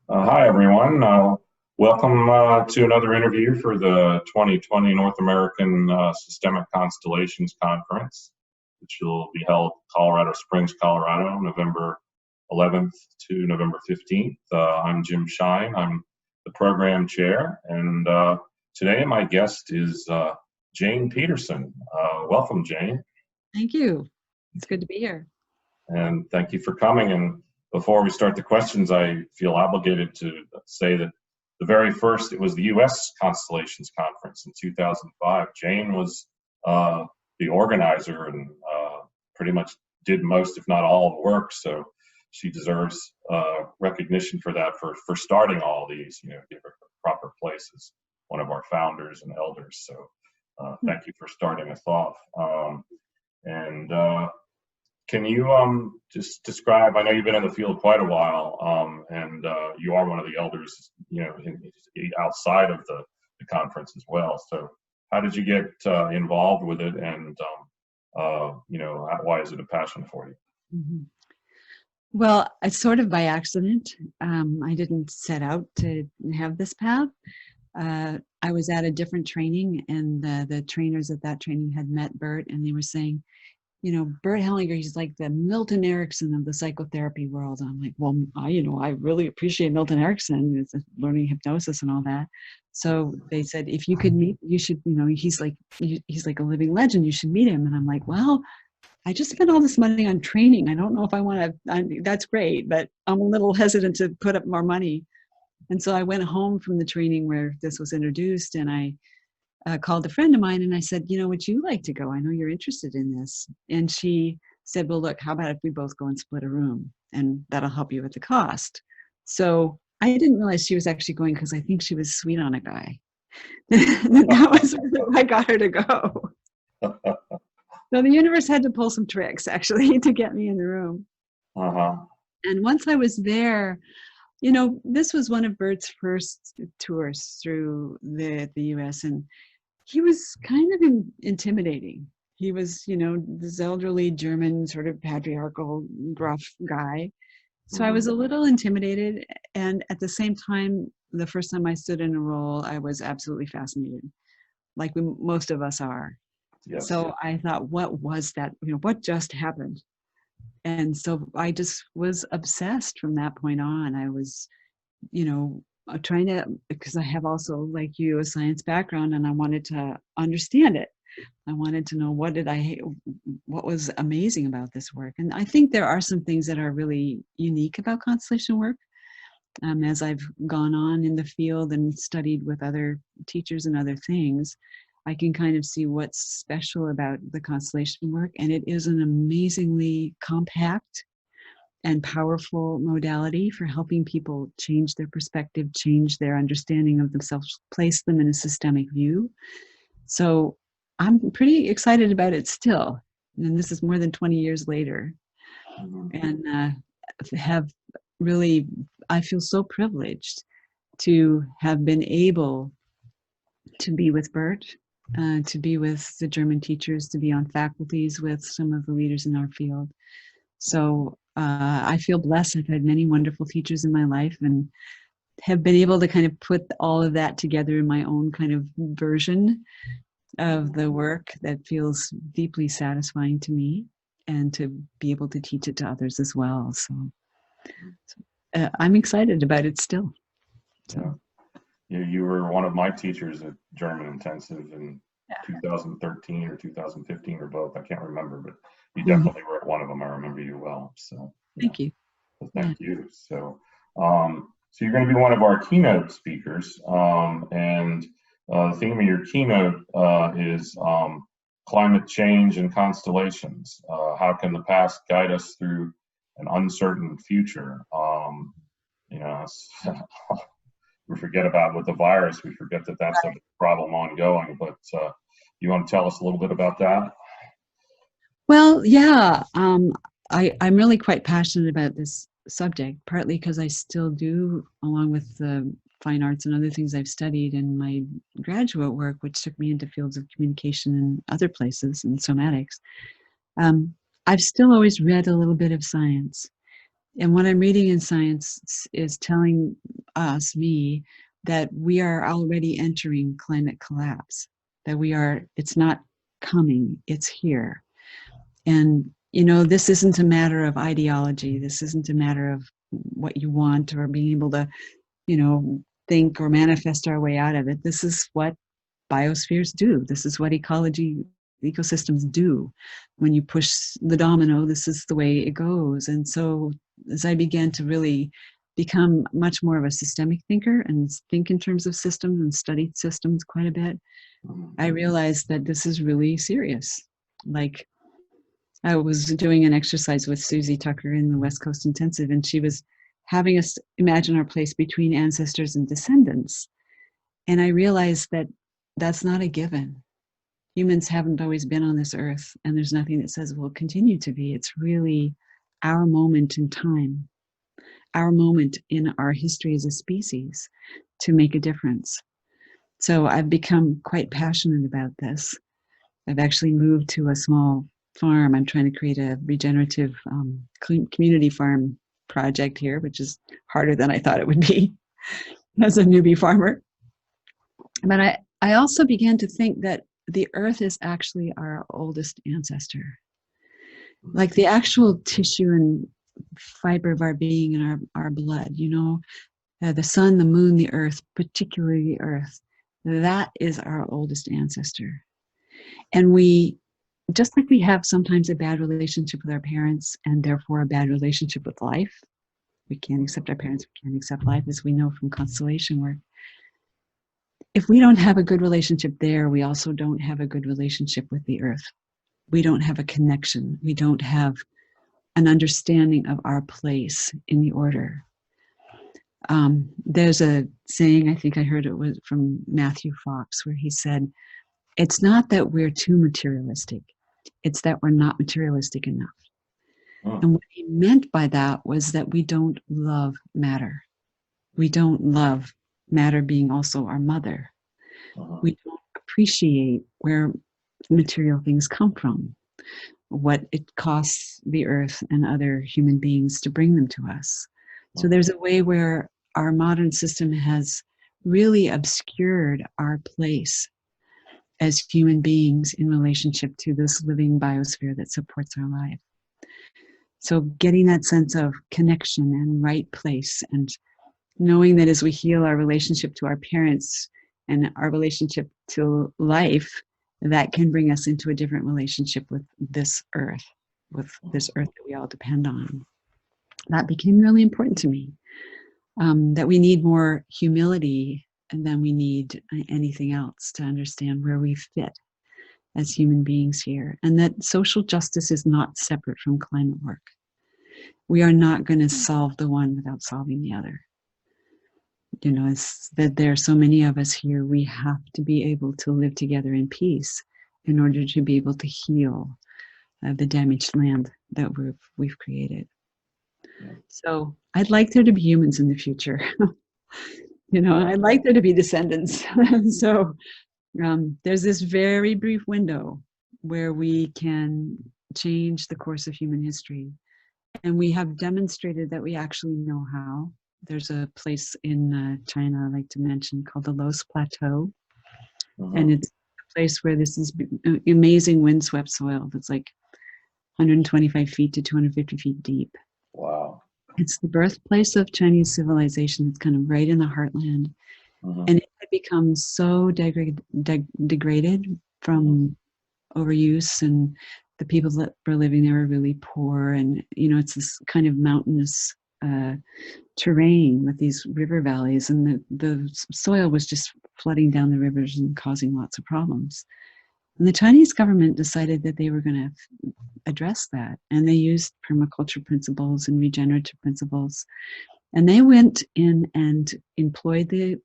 Hi, everyone. Welcome to another interview for the 2020 North American Systemic Constellations Conference, which will be held in Colorado Springs, Colorado, November 11th to November 15th. I'm Jim Shine. I'm the program chair, and today my guest is Jane Peterson. Welcome, Jane. Thank you. It's good to be here. And thank you for coming. And before we start the questions, I feel obligated to say that the very first, it was the U.S. Constellations Conference in 2005. Jane was the organizer and pretty much did most, if not all, of the work. So she deserves recognition for that, for starting all these, give her a proper place as one of our founders and elders. So thank you for starting us off. Can you just describe, I know you've been in the field quite a while, and you are one of the elders, outside of the conference as well. So how did you get involved with it, and why is it a passion for you? Mm-hmm. Well, it's sort of by accident. I didn't set out to have this path. I was at a different training, and the trainers at that training had met Bert, and they were saying, Bert Hellinger, he's like the Milton Erickson of the psychotherapy world. And I'm like, well, I really appreciate Milton Erickson. It's learning hypnosis and all that. So they said, if you could meet, you should, he's like a living legend. You should meet him. And I'm like, well, I just spent all this money on training. I don't know if I want to, that's great, but I'm a little hesitant to put up more money. And so I went home from the training where this was introduced, and I called a friend of mine and I said, would you like to go? I know you're interested in this. And she said, well, look, how about if we both go and split a room, and that'll help you with the cost. So I didn't realize she was actually going because I think she was sweet on a guy. That was why I got her to go. So the universe had to pull some tricks, actually, to get me in the room. And once I was there, this was one of Bert's first tours through the U.S., and he was kind of intimidating. He was, this elderly German, sort of patriarchal, gruff guy. So I was a little intimidated. And at the same time, the first time I stood in a role, I was absolutely fascinated, like most of us are. Yes, so I thought, what was that? What just happened? And so I just was obsessed from that point on. I was, trying to, because I have also, like you, a science background, and I wanted to understand it. I wanted to know what was amazing about this work. And I think there are some things that are really unique about constellation work. As I've gone on in the field and studied with other teachers and other things, I can kind of see what's special about the constellation work. And it is an amazingly compact and powerful modality for helping people change their perspective, change their understanding of themselves, place them in a systemic view. So I'm pretty excited about it still. And this is more than 20 years later. And I feel so privileged to have been able to be with Bert, to be with the German teachers, to be on faculties with some of the leaders in our field. So I feel blessed. I've had many wonderful teachers in my life, and have been able to kind of put all of that together in my own kind of version of the work that feels deeply satisfying to me, and to be able to teach it to others as well. So I'm excited about it still. So. Yeah. You were one of my teachers at German Intensive in 2013 or 2015 or both. I can't remember, but you definitely were at one of them. I remember you well. So thank you. Well, thank you. So, so you're going to be one of our keynote speakers, and the theme of your keynote is climate change and constellations. How can the past guide us through an uncertain future? We forget about with the virus. We forget that that's a problem ongoing. But you want to tell us a little bit about that? Well, yeah, I'm really quite passionate about this subject, partly because I still do, along with the fine arts and other things I've studied in my graduate work, which took me into fields of communication and other places and somatics. I've still always read a little bit of science. And what I'm reading in science is telling me, that we are already entering climate collapse, that it's not coming, it's here. And, this isn't a matter of ideology. This isn't a matter of what you want or being able to, think or manifest our way out of it. This is what biospheres do. This is what ecosystems do. When you push the domino, this is the way it goes. And so as I began to really become much more of a systemic thinker and think in terms of systems and studied systems quite a bit, I realized that this is really serious. Like, I was doing an exercise with Susie Tucker in the West Coast Intensive, and she was having us imagine our place between ancestors and descendants. And I realized that that's not a given. Humans haven't always been on this earth, and there's nothing that says we'll continue to be. It's really our moment in time, our moment in our history as a species to make a difference. So I've become quite passionate about this. I've actually moved to a small farm. I'm trying to create a regenerative community farm project here, which is harder than I thought it would be as a newbie farmer. But I also began to think that the earth is actually our oldest ancestor. Like the actual tissue and fiber of our being and our blood, the sun, the moon, the earth, particularly the earth, that is our oldest ancestor. And we, just like we have sometimes a bad relationship with our parents and therefore a bad relationship with life, we can't accept our parents, we can't accept life, as we know from constellation work. If we don't have a good relationship there, we also don't have a good relationship with the earth. We don't have a connection. We don't have an understanding of our place in the order. There's a saying, I think I heard it was from Matthew Fox, where he said, it's not that we're too materialistic, it's that we're not materialistic enough. Oh. And what he meant by that was that we don't love matter. We don't love matter being also our mother. We don't appreciate where material things come from, what it costs the earth and other human beings to bring them to us. So there's a way where our modern system has really obscured our place as human beings in relationship to this living biosphere that supports our life. So getting that sense of connection and right place, and knowing that as we heal our relationship to our parents and our relationship to life, that can bring us into a different relationship with this earth that we all depend on. That became really important to me, that we need more humility than we need anything else to understand where we fit as human beings here, and that social justice is not separate from climate work. We are not going to solve the one without solving the other. It's that there are so many of us here, we have to be able to live together in peace in order to be able to heal the damaged land that we've created. So I'd like there to be humans in the future. I'd like there to be descendants. So there's this very brief window where we can change the course of human history. And we have demonstrated that we actually know how. There's a place in China I like to mention called the Loess Plateau. And it's a place where this is amazing windswept soil that's like 125 feet to 250 feet deep. Wow. It's the birthplace of Chinese civilization. It's kind of right in the heartland. And it had become so degraded from overuse, and the people that were living there were really poor. And, it's this kind of mountainous terrain with these river valleys, and the soil was just flooding down the rivers and causing lots of problems. And the Chinese government decided that they were going to address that, and they used permaculture principles and regenerative principles, and they went in and employed the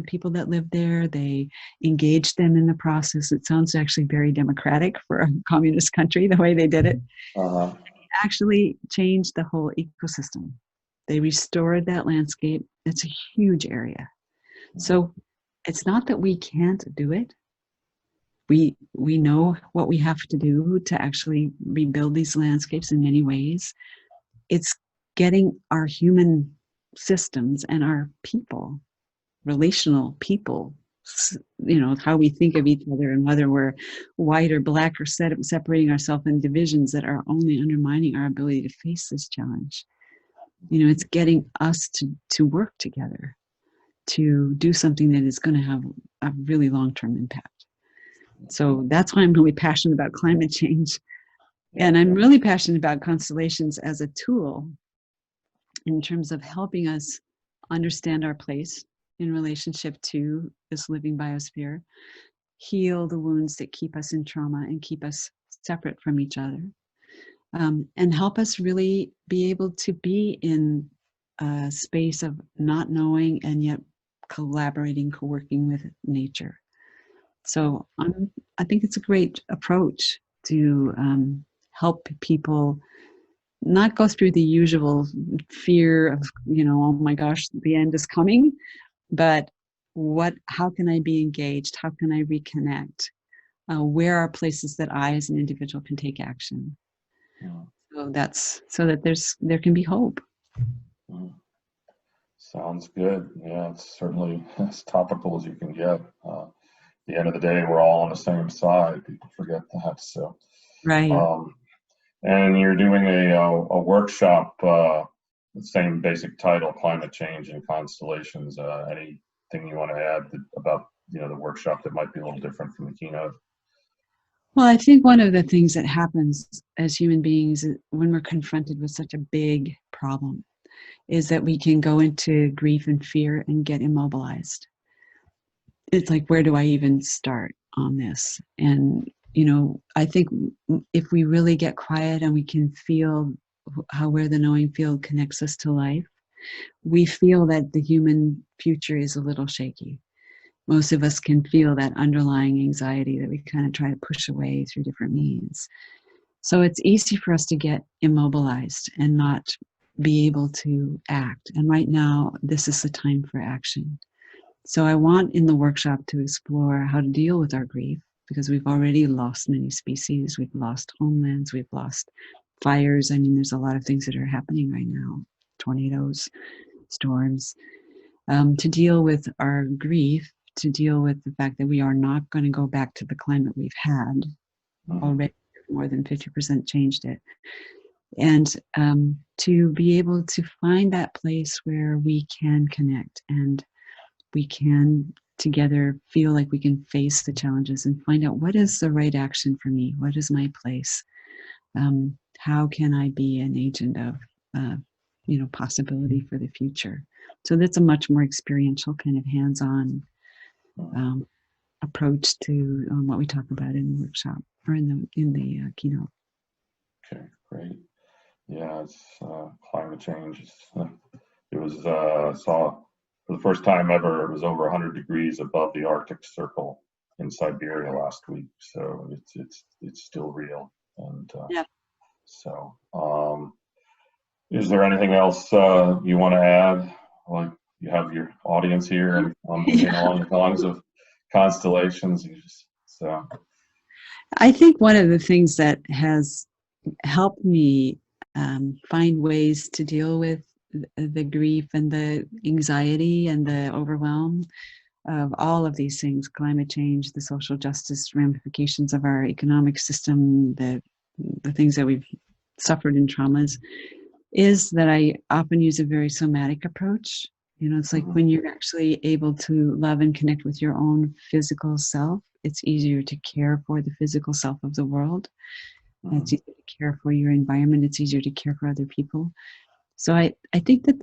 people that lived there. They engaged them in the process. It sounds actually very democratic for a communist country, the way they did it. Actually changed the whole ecosystem. They restored that landscape. It's a huge area. So it's not that we can't do it. We know what we have to do to actually rebuild these landscapes in many ways. It's getting our human systems and our people, relational people, how we think of each other, and whether we're white or black, or separating ourselves in divisions that are only undermining our ability to face this challenge. It's getting us to work together to do something that is going to have a really long-term impact. So that's why I'm really passionate about climate change. And I'm really passionate about constellations as a tool in terms of helping us understand our place in relationship to this living biosphere, heal the wounds that keep us in trauma and keep us separate from each other, and help us really be able to be in a space of not knowing and yet collaborating, co-working with nature. So I think it's a great approach to help people not go through the usual fear of, oh my gosh, the end is coming, but how can I be engaged? How can I reconnect? Where are places that I as an individual can take action? So that there can be hope. Sounds good. Yeah, it's certainly as topical as you can get. At the end of the day, we're all on the same side. People forget that. So, right. And you're doing a workshop, the same basic title, Climate Change and Constellations. Anything you want to add about the workshop that might be a little different from the keynote? Well, I think one of the things that happens as human beings when we're confronted with such a big problem is that we can go into grief and fear and get immobilized. It's like, where do I even start on this? And, I think if we really get quiet and we can feel where the knowing field connects us to life, we feel that the human future is a little shaky. Most of us can feel that underlying anxiety that we kind of try to push away through different means. So it's easy for us to get immobilized and not be able to act. And right now, this is the time for action. So I want in the workshop to explore how to deal with our grief, because we've already lost many species. We've lost homelands. We've lost fires. I mean, there's a lot of things that are happening right now, tornadoes, storms, to deal with our grief, to deal with the fact that we are not going to go back to the climate we've had. Already more than 50% changed it. And to be able to find that place where we can connect and we can together feel like we can face the challenges and find out what is the right action for me? What is my place? How can I be an agent of possibility for the future? So that's a much more experiential kind of hands-on approach to what we talk about in the workshop or in the keynote. Okay, great. Yeah, it's climate change. It was saw for the first time ever. It was over 100 degrees above the Arctic Circle in Siberia last week. So it's still real. And so, is there anything else you want to add? Like, you have your audience here and along the lines of constellations. So I think one of the things that has helped me find ways to deal with the grief and the anxiety and the overwhelm of all of these things, climate change, the social justice ramifications of our economic system, the things that we've suffered in traumas, is that I often use a very somatic approach. It's like when you're actually able to love and connect with your own physical self, it's easier to care for the physical self of the world. It's easier to care for your environment. It's easier to care for other people. So I think that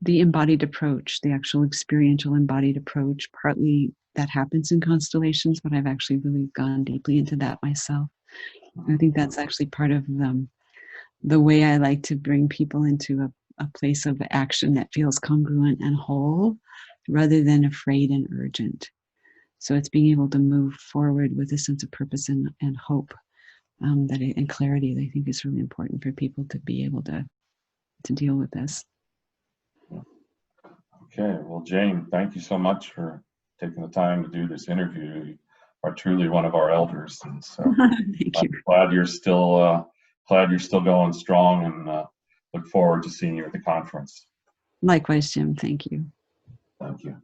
the embodied approach, the actual experiential embodied approach, partly that happens in constellations, but I've actually really gone deeply into that myself. I think that's actually part of the way I like to bring people into a place of action that feels congruent and whole, rather than afraid and urgent. So it's being able to move forward with a sense of purpose and hope, and clarity that I think is really important for people to be able to deal with this. Okay, well, Jane, thank you so much for taking the time to do this interview. You are truly one of our elders, and so Thank you. I'm glad you're still going strong and look forward to seeing you at the conference. Likewise, Jim. Thank you. Thank you.